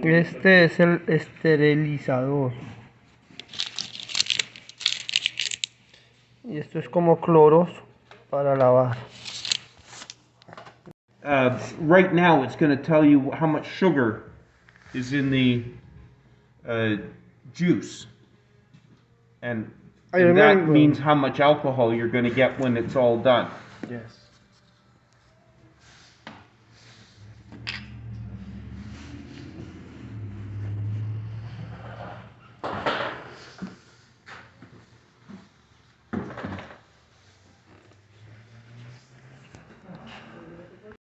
Este es el esterilizador. Y esto es como cloros para lavar. Right now, it's going to tell you how much sugar is in the juice. And that means how much alcohol you're going to get when it's all done. Yes.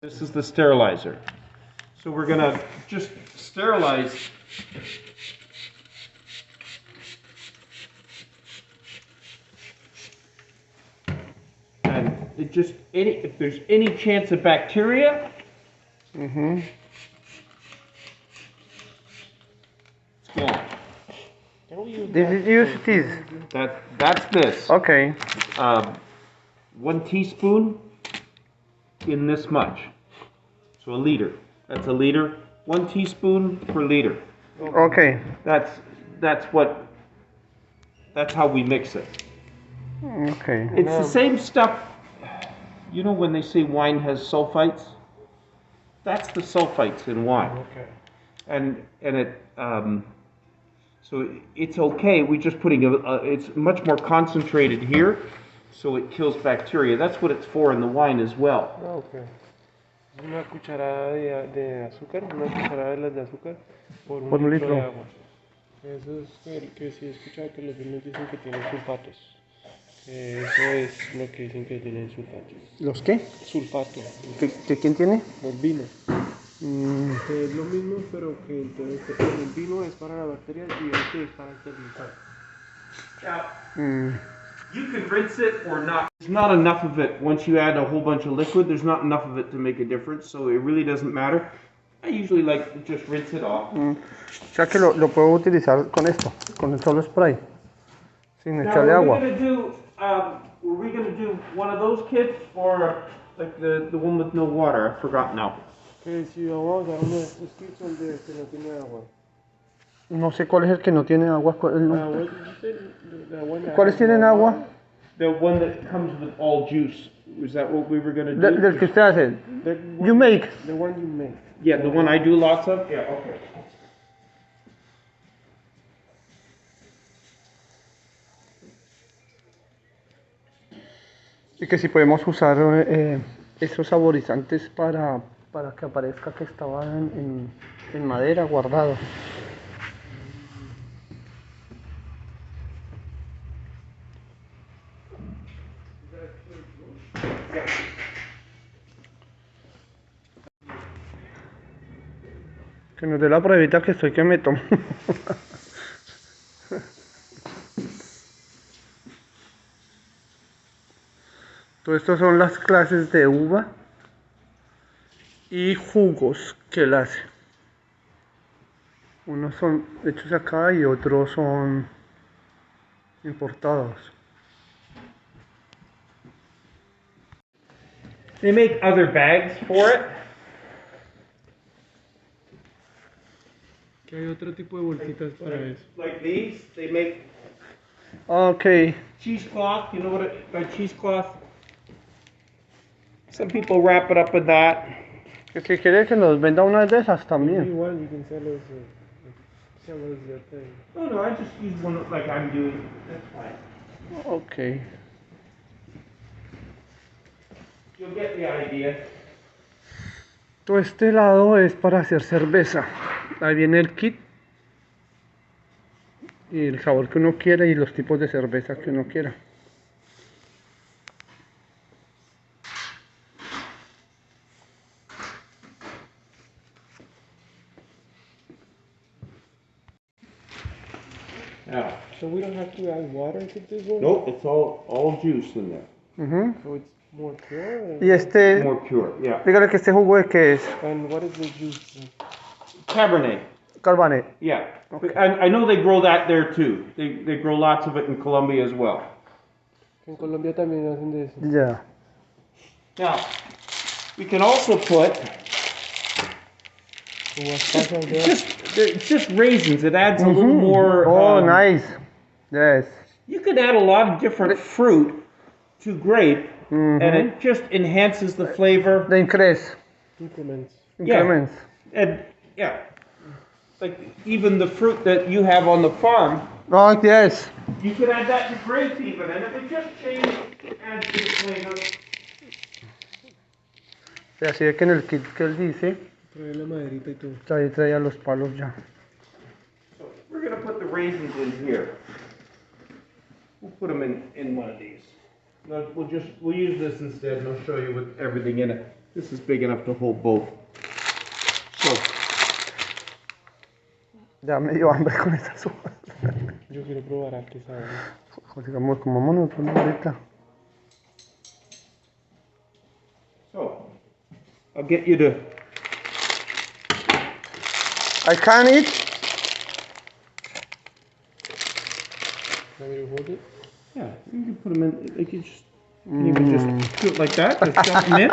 This is the sterilizer. So we're going to just sterilize and it just if there's any chance of bacteria, it's gone. This is use this. That's this. Okay. 1 teaspoon in this much. So a liter. That's a liter. 1 teaspoon per liter. Okay. That's how we mix it. Okay. It's the same stuff. You know when they say wine has sulfites? That's the sulfites in wine. Okay. And it so it's okay. We're just putting it's much more concentrated here, so it kills bacteria. That's what it's for in the wine as well. Okay. Una cucharada de azúcar, una cucharada de las de azúcar por un litro de agua. Eso es que sí he escuchado que los vinos dicen que tienen sulfatos. Eso es lo que dicen que tienen sulfatos. ¿Los qué? Sulfato. ¿Que quién tiene? El vino. Que es lo mismo, pero que entonces el vino es para las bacterias y este es para esterilizar. You can rinse it or not. There's not enough of it. Once you add a whole bunch of liquid, there's not enough of it to make a difference, so it really doesn't matter. I usually like to just rinse it off. O sea que lo puedo utilizar con esto, con el solo spray, sin echarle agua. Were we gonna do one of those kits or like the one with no water? I forgot now. Que si vamos a usar uno de estos kits donde este no tiene agua. No sé cuál es el que no tiene agua. ¿Cuáles ¿Cuáles tienen agua? The one that comes with all juice. Was that what we were gonna do? Del que usted hace. You make. The one you make. Yeah, the one I do lots of? Yeah, okay. Y que si podemos usar esos saborizantes para que aparezca que estaba en madera guardado. Que nos dé la pruebita que estoy que me tomo. Todo esto son las clases de uva y jugos que él hace. Unos son hechos acá y otros son importados. They make other bags for it. Que hay otro tipo de bolsitas para eso. Like these, they make Okay. cheesecloth. You know what a cheesecloth? Some people wrap it up in that. El que quiere que nos venda una de esas también. Igual, you can sell those thing. Oh no, I just use one like I'm doing. That's fine. Okay. You'll get the idea. Todo este lado es para hacer cerveza. Ahí viene el kit. Y el sabor que uno quiera y los tipos de cerveza que uno quiera. Yeah. So we don't have to add water to this one? Nope, it's all juice in there. So it's more pure? Y este, More pure, yeah. dígale que este jugo de qué es. And what is the juice? Cabernet. Carbanet. Yeah. Okay. I know they grow that there too. They grow lots of it in Colombia as well. En Colombia también hacen de eso. Ya. Now, we can also put Uvas pasas, It's just raisins. It adds a little more. Oh, nice. Yes. You can add a lot of different fruit to grape, and it just enhances the flavor. The increase. increments. Increments. And yeah, like even the fruit that you have on the farm, Oh, yes. you could add that to grape even, and it would just change, add to the flavor. Y así es que en el kit que él dice, Trae la maderita y todo. traía los palos ya. So we're gonna put the raisins in here. We'll put them in one of these. No, we'll use this instead, and I'll show you with everything in it. This is big enough to hold both. So Ya me dio hambre con esas uvas. Yo quiero probar a qué sabe. Digamos, como nosotros ahorita. So I'll get you to. I can eat. Want me to hold it? Yeah, you can put them in. Like you can even just do it like that. Just dump them in.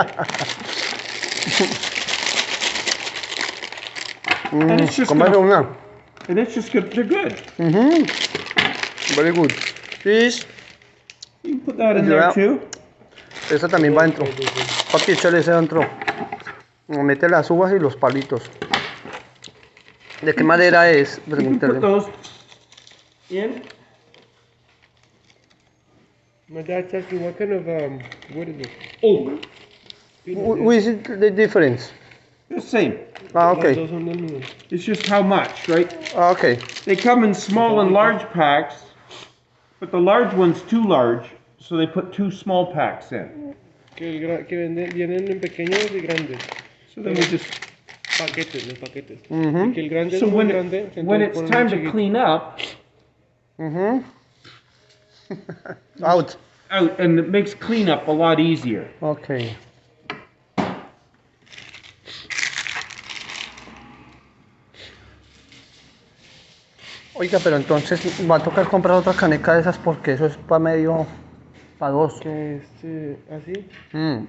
And it's just Comer gonna, una. and it's just good. They're good. Very good. Fish. You can put that in there too. Esa también va dentro. Papi, échale ese dentro. Mete las uvas y los palitos. ¿De qué madera es? You can put Pregúntale. those in. My dad's asking what kind of what is it? Oak. What is the difference? The same. Ah, Las okay. dos son del mismo. It's just how much, right? Ah, okay. They come in small and large packs, but the large one's too large, so they put 2 small packs in. Vienen en pequeños y grandes. So then we just. Paquetes, los paquetes. Y que el grande So es muy grande. when entonces it's ponen time un to chiquito. clean up, Out. out, and it makes cleanup a lot easier. Okay. Oiga, pero entonces va a tocar comprar otra caneca de esas porque eso es para medio, para dos. Que así.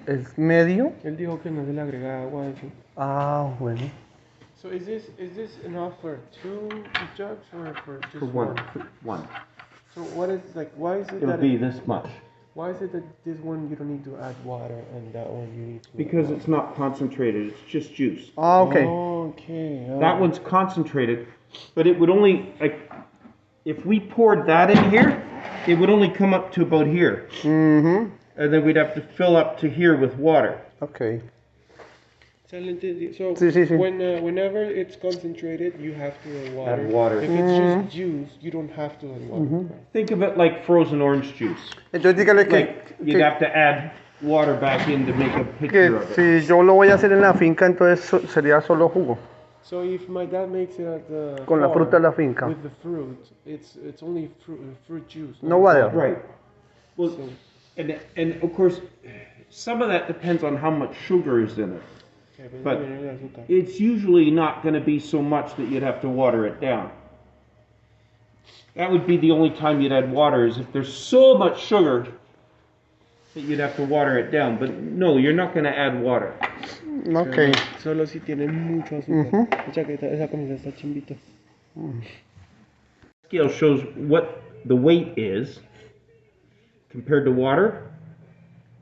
¿Es medio? Él dijo que no se le agrega agua a eso. Ah, bueno. So is this enough for 2 jugs or for just For one. one? One. So what is why is it It'll that be this much. why is it that this one you don't need to add water and that one you need to? Because it's not concentrated, it's just juice. Ah, okay. Okay. That one's concentrated, but it would only, like, if we poured that in here, it would only come up to about here. Mhm. And then we'd have to fill up to here with water. Okay. So Sí. whenever it's concentrated, you have to add water. Add water. If it's just juice, you don't have to add water. Think of it like frozen orange juice. Entonces dígale Like, you'd have to add water back in to make a que picture of it. si yo lo voy a hacer en la finca, entonces sería solo jugo. So if my dad makes it at the Con la farm fruta de la finca. with the fruit, it's only fruit juice. No not water. Right. Well, So- and of course, some of that depends on how much sugar is in it. Okay, pero But- viene el azúcar. It's usually not going to be so much that you'd have to water it down. That would be the only time you'd add water, is if there's so much sugar that you'd have to water it down. But no, you're not going to add water. Okay. Solo si tiene mucho azúcar. Esa camisa está chimbita. Scale shows what the weight is compared to water.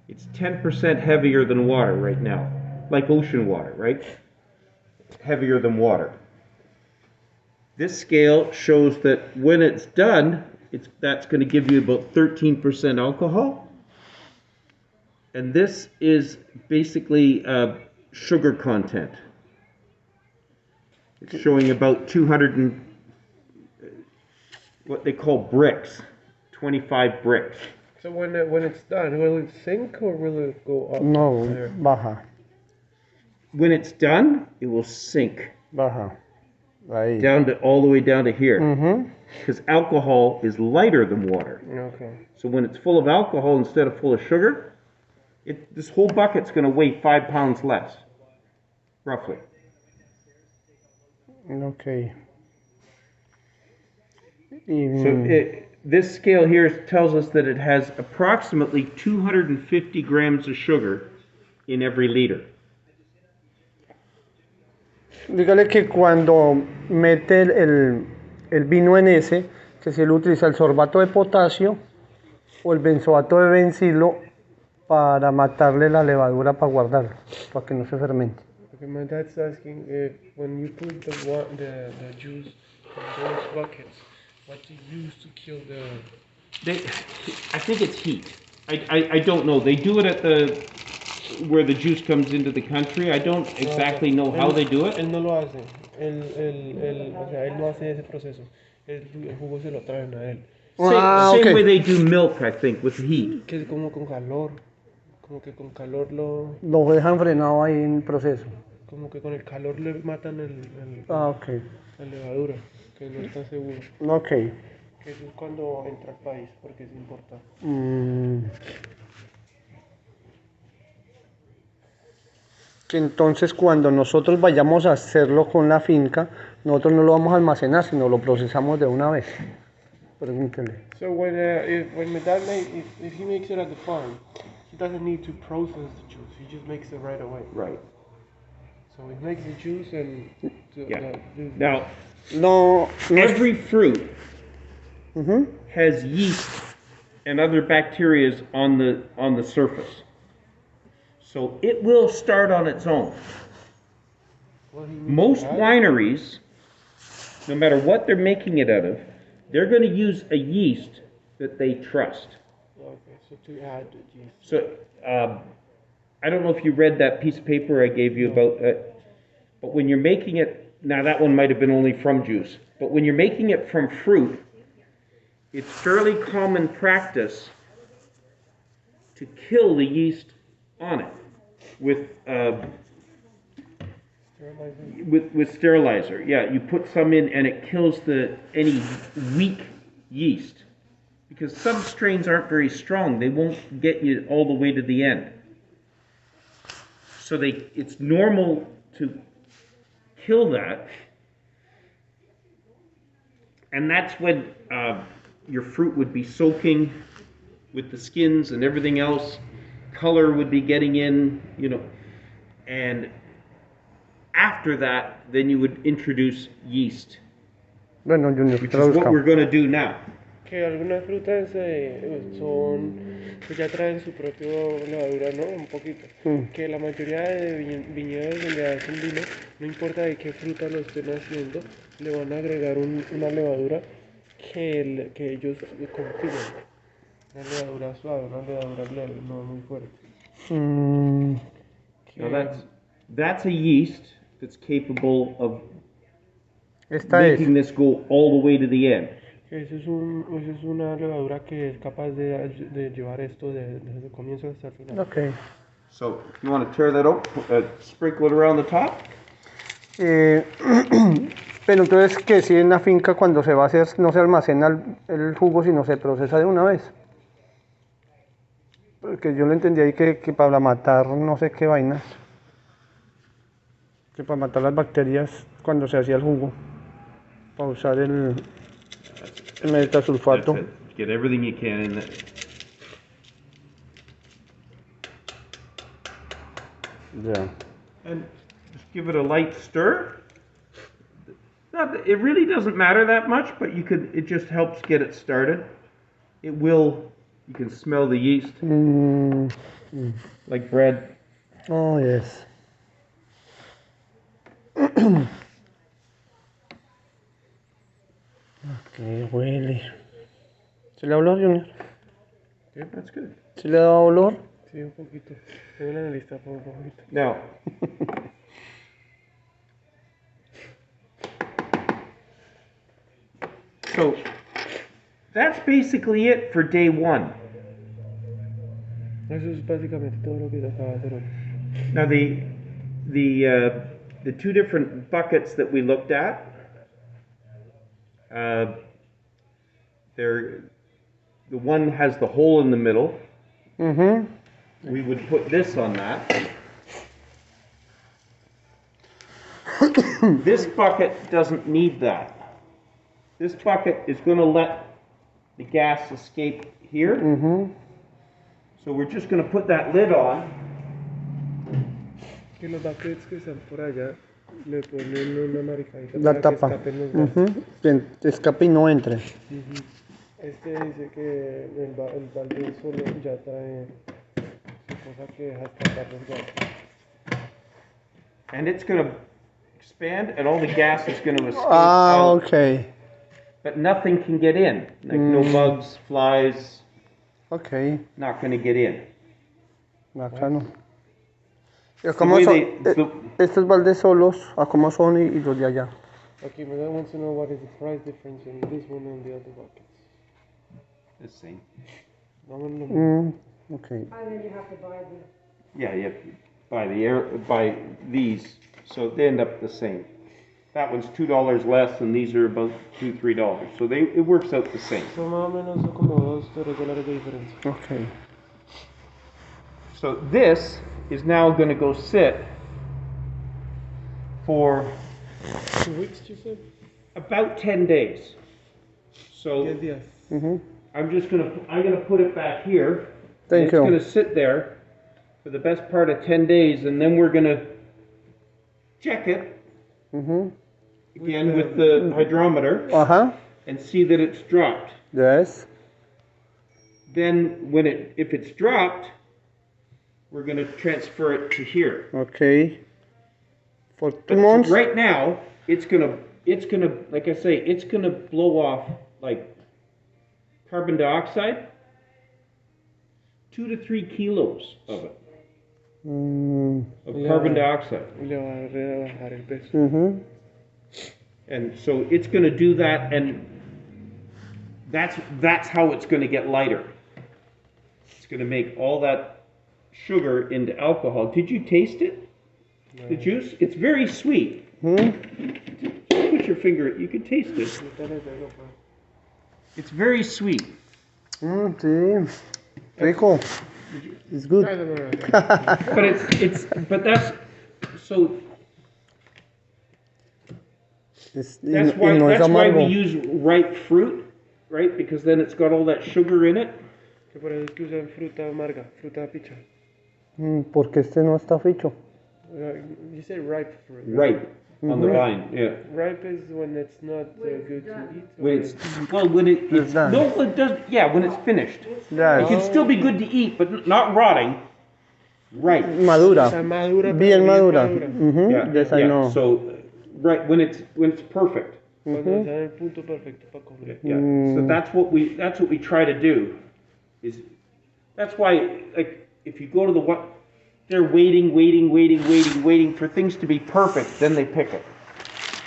It's 10% heavier than water right now, like ocean water, right? It's heavier than water. This scale shows that when it's done, that's going to give you about 13% alcohol. And this is basically sugar content. It's showing about 200 and what they call bricks, 25 bricks. So when it's done, will it sink or will it go up? No, There. baja, When it's done, it will sink baja. Ahí. down to all the way down to here, Mhm. because alcohol is lighter than water. Okay. So when it's full of alcohol instead of full of sugar, this whole bucket's going to weigh 5 pounds less, roughly. Okay. So this scale here tells us that it has approximately 250 grams of sugar in every liter. Dígale que cuando mete el vino en ese, que si él utiliza el sorbato de potasio o el benzoato de bencilo para matarle la levadura para guardarlo, para que no se fermente. Okay, my dad's asking if when you put the juice in those buckets, what do you use to kill I think it's heat. I don't know. They do it at where the juice comes into the country. I don't exactly know how they do it. Él no lo hace. O sea, él no hace ese proceso. El jugo se lo traen a él. Same way they do milk, I think, with heat. Que es como con calor. Como que con calor Lo dejan frenado ahí en el proceso. como que con el calor le matan Ok. la levadura, que no está seguro. Ok. Que eso es cuando entra al país, porque es importante. Que entonces cuando nosotros vayamos a hacerlo con la finca, nosotros no lo vamos a almacenar, sino lo procesamos de una vez. Pregúntele. So when my dad if he makes it at the farm, he doesn't need to process the juice. He just makes it right away. Right. So he makes the juice and Yeah. Now, No. every fruit Ujú. has yeast and other bacteria on the surface. So it will start on its own. Well, he needs Most to add- wineries, no matter what they're making it out of, they're going to use a yeast that they trust. Okay, so to add the yeast. So I don't know if you read that piece of paper I gave you about that, but when you're making it, now that one might have been only from juice, but when you're making it from fruit, it's fairly common practice to kill the yeast on it with sterilizer. Yeah, you put some in and it kills any weak yeast, because some strains aren't very strong. They won't get you all the way to the end. So it's normal to kill that, and that's when your fruit would be soaking with the skins and everything else. Color would be getting in, and after that, then you would introduce yeast, Bueno, Junior, which is what we're going to do now. Que algunas frutas pues ya traen su propio levadura, ¿no? Un poquito. Que la mayoría de viñedos donde hacen vino, no importa de qué fruta lo estén haciendo, le van a agregar una levadura que ellos confían. Una levadura suave, una levadura leve, no muy fuerte. Now that's a yeast that's capable of Esta making this go all the way to the end. Eso es una levadura que es capaz de llevar esto desde el comienzo hasta el final. Ok. So if you want to tear that out, sprinkle it around the top. Pero entonces que si en la finca cuando se va a hacer no se almacena el jugo, sino se procesa de una vez. Porque yo lo entendí ahí que para matar no sé qué vainas. Que para matar las bacterias cuando se hacía el jugo. Para usar el metasulfato. That's it. Get everything you can in there. Yeah. And just give it a light stir. It really doesn't matter that much, but it just helps get it started. You can smell the yeast. Like bread. Oh, yes. ¿Qué huele? ¿Se le da olor, Junior? Okay, that's good. ¿Se le da olor? Sí, un poquito. Tengo la lista por un poquito. Now, so that's basically it for day one. Eso es básicamente todo lo que se acaba de hacer hoy. Now the two different buckets that we looked at, the one has the hole in the middle. We would put this on that. This bucket doesn't need that. This bucket is going to let the gas escape here. So we're just going to put that lid on. Que los buckets que están por allá le ponen una maricadita La para que tapa. escapen los gases. Que escape y no entre. Este dice que el balde solo ya trae su cosa que deja escapar los gases. And it's going to expand, and all the gas is going to escape Ah, out. ok. But nothing can get in. Like no bugs, flies, Ok. not going to get in. Bacano. ¿Y the cómo way son? they- Estos baldes solos, ¿a cómo son y los de allá? Okay, but I want to know what is the price difference in this one and the other buckets. The same. Vamos a lo mismo. Ok. And then you have to buy the. Yeah, you have to buy these, so they end up the same. That one's $2 less, and these are about $2-3. So it works out the same. Son más o menos como $2-3 de diferencia. Ok. So this is now going to go sit for 2 weeks, you said? about 10 days. So 10 días. I'm gonna put it back here. Thank It's you. gonna sit there for the best part of 10 days, and then we're gonna check it again with the hydrometer Ajá. and see that it's dropped. Yes. Then if it's dropped, we're gonna transfer it to here. Ok. For 2 But months. right now, it's gonna, like I say, it's gonna blow off like carbon dioxide, 2 to 3 kilos of it, of Yeah. carbon dioxide. Y le va a rebajar el peso. And so it's gonna do that, and that's how it's gonna get lighter. It's gonna make all that sugar into alcohol. Did you taste it? No. The juice? It's very sweet. Put your finger, you can taste it. Quítale el dedo, pues. It's very sweet. Sí. Rico. It's good. No, no, no, no. But that's so that's y why no es that's why we amargo. use ripe fruit, right? Because then it's got all that sugar in it. Que por eso es que usan fruta amarga, fruta picha. Porque este no está ficho. You said ripe fruit. Ripe on the vine, yeah. Ripe is when it's not good to eat. When it's done. no, it does. Yeah, when it's finished, Ya. it can still be good to eat, but not rotting. Right. Madura. Está madura, pero Bien madura. Yeah. Yes, I know. So right when it's perfect. Cuando está en el punto perfecto para comer. Yeah. So that's what we try to do. That's why, like, if you go to they're waiting for things to be perfect, then they pick it.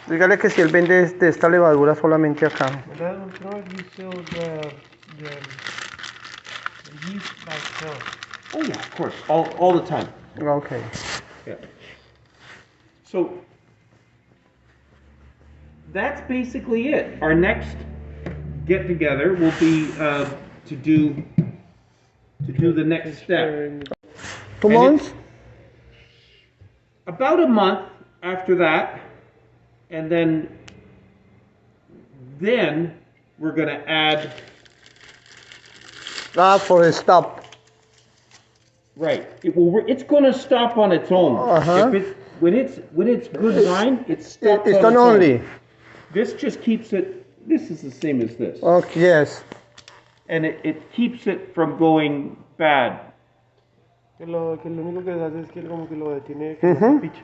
Dígale que si él vende de esta levadura solamente acá. That one, Troy, you sell the yeast by itself. Oh yeah, of course, all the time. Ok. Yeah. So that's basically it. Our next get together will be to do the next step. 2 And months? About a month after that, and then we're gonna add. For the stop. Right. It's gonna stop on its own. When it's good wine, it stops It's on done its own. only. This just keeps it. This is the same as this, Okay, yes. and it keeps it from going bad. Que lo único que hace es que como que lo detiene que no se piche.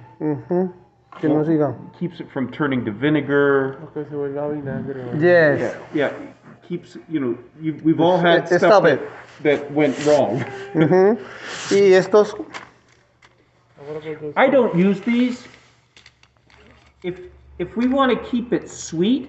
Que no siga. It keeps it from turning to vinegar. O que se vuelva vinagre. ¿no? Yes. Yeah. Keeps we've all had Stop stuff it. that went wrong. Y estos, Ahora pues dos. I don't use these. If we want to keep it sweet,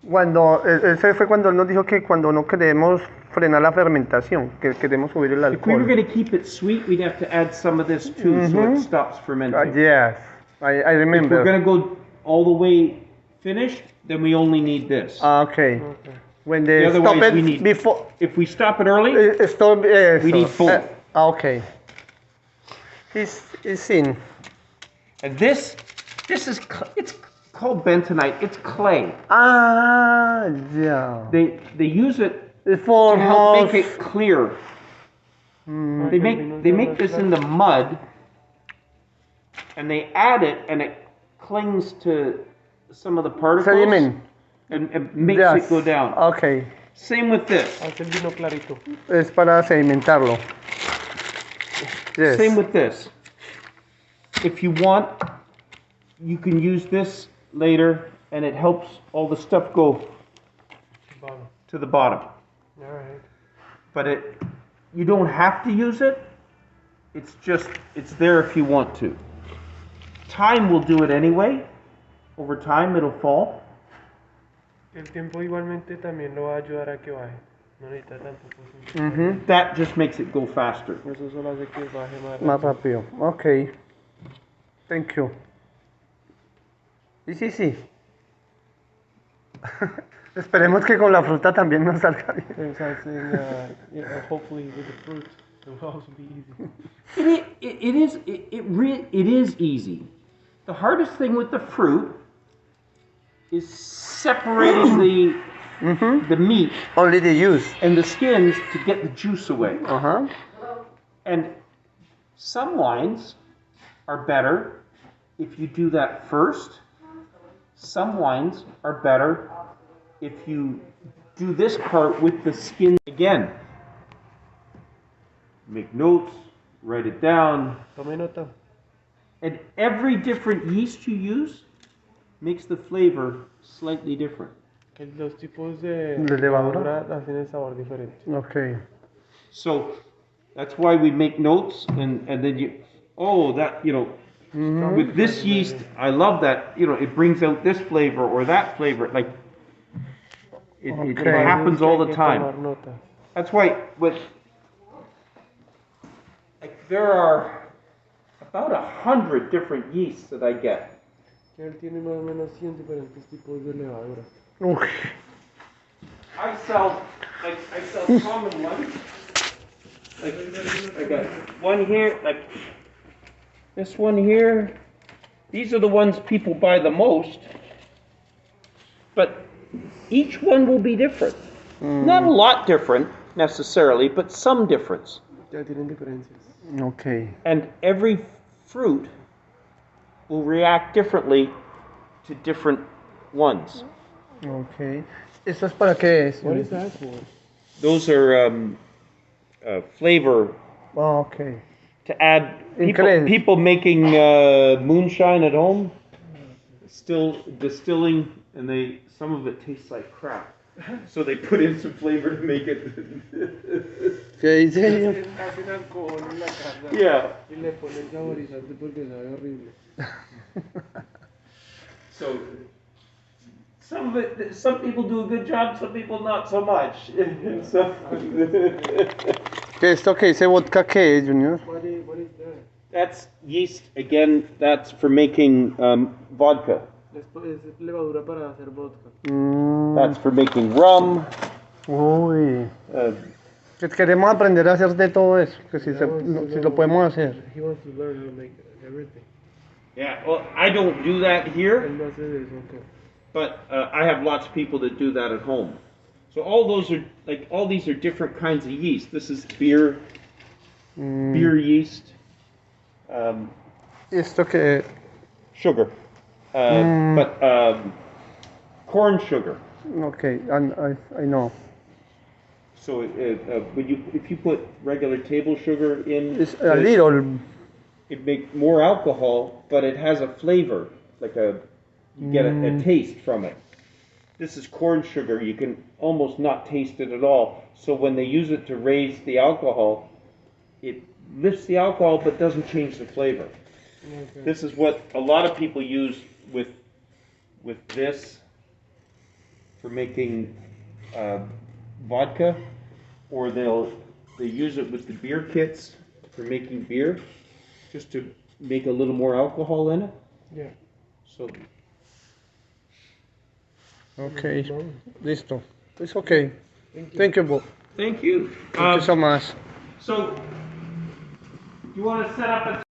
ese fue cuando él nos dijo que cuando no queremos frenar la fermentación, que queremos subir el if we were alcohol. going to keep it sweet, we'd have to add some of this too, so it stops fermenting. Yes, I If we're remember. going to go all the way finished, then we only need this. Okay. Okay. When they Otherwise stop we it need- before, If we stop it early, stop, we need both. Okay. It's in. And this is it's called bentonite. It's clay. Ah, yeah. They use it It's for to help most. make it clear. They make this in the mud, and they add it, and it clings to some of the particles Sedimen. and makes Yes. it go down. Ok. Same with this. Haz el vino clarito. Es para sedimentarlo. Yes. Same with this. If you want, you can use this later, and it helps all the stuff go Bottom. to the bottom. All right. But you don't have to use it. It's there if you want to. Time will do it anyway. Over time, it'll fall. El tiempo igualmente también lo va a ayudar a que baje. No necesita tampoco. Ujú. That just makes it go faster. Eso solo hace que baje más Más rápido. rápido. Ok. Thank you. Sí. Esperemos que con la fruta también nos salga bien. Thanks, I think, yeah, hopefully with the fruit, it will also be easy. It is easy. The hardest thing with the fruit is separating the meat Only the use. and the skins to get the juice away. Ajá. And some wines are better if you do that first. Some wines are better if you do this part with the skin again. Make notes, write it down. Tome nota. And every different yeast you use makes the flavor slightly different. Que los tipos de ¿De levadura? levadura hacen el sabor diferente. Ok. So that's why we make notes and then with this yeast, I love that, it brings out this flavor or that flavor. Like, it Okay. happens all the Hay que tomar time. nota. That's why, there are about 100 different yeasts that I get. Que él tiene más o menos 100 diferentes tipos de levadura. Uy. I sell common ones. Like, I got one here, like this one here. These are the ones people buy the most. But each one will be different. Not a lot different necessarily, but some difference. Ya tienen diferencias. Ok. And every fruit will react differently to different ones. Ok. ¿Esto es para qué es? What is that for? Those are flavor Ah, ok. to add. Increíble. People making moonshine at home, still distilling, and some of it tastes like crap. So they put in some flavor to make it. ¿Qué dice? Hacen alcohol en la casa. Yeah. Y le ponen saborizante porque sabe horrible. So some people do a good job, some people not so much. So, ¿Qué esto que dice vodka qué es, Junior? What is that? that's yeast again. That's for making vodka. Es levadura para hacer vodka. That's for making rum. Uy. Uh, Que queremos aprender a hacer de todo eso. Que si lo podemos hacer. He wants to learn how to make everything. yeah. Well, I don't do that here. Él no hace de eso, okay. But I have lots of people that do that at home. So all these are different kinds of yeast. This is beer yeast, ¿Esto que sugar, but corn sugar. Ok, I know. So if you put regular table sugar in, It's a little. it makes more alcohol, but it has a flavor, you get a taste from it. This is corn sugar. You can almost not taste it at all. So when they use it to raise the alcohol, it lifts the alcohol but doesn't change the flavor. Okay. This is what a lot of people use with this for making vodka, or they use it with the beer kits for making beer, just to make a little more alcohol in it. Yeah. So Ok, listo. It's okay. Thank you, Bob. thank you. Thank you so much. So you want to set up a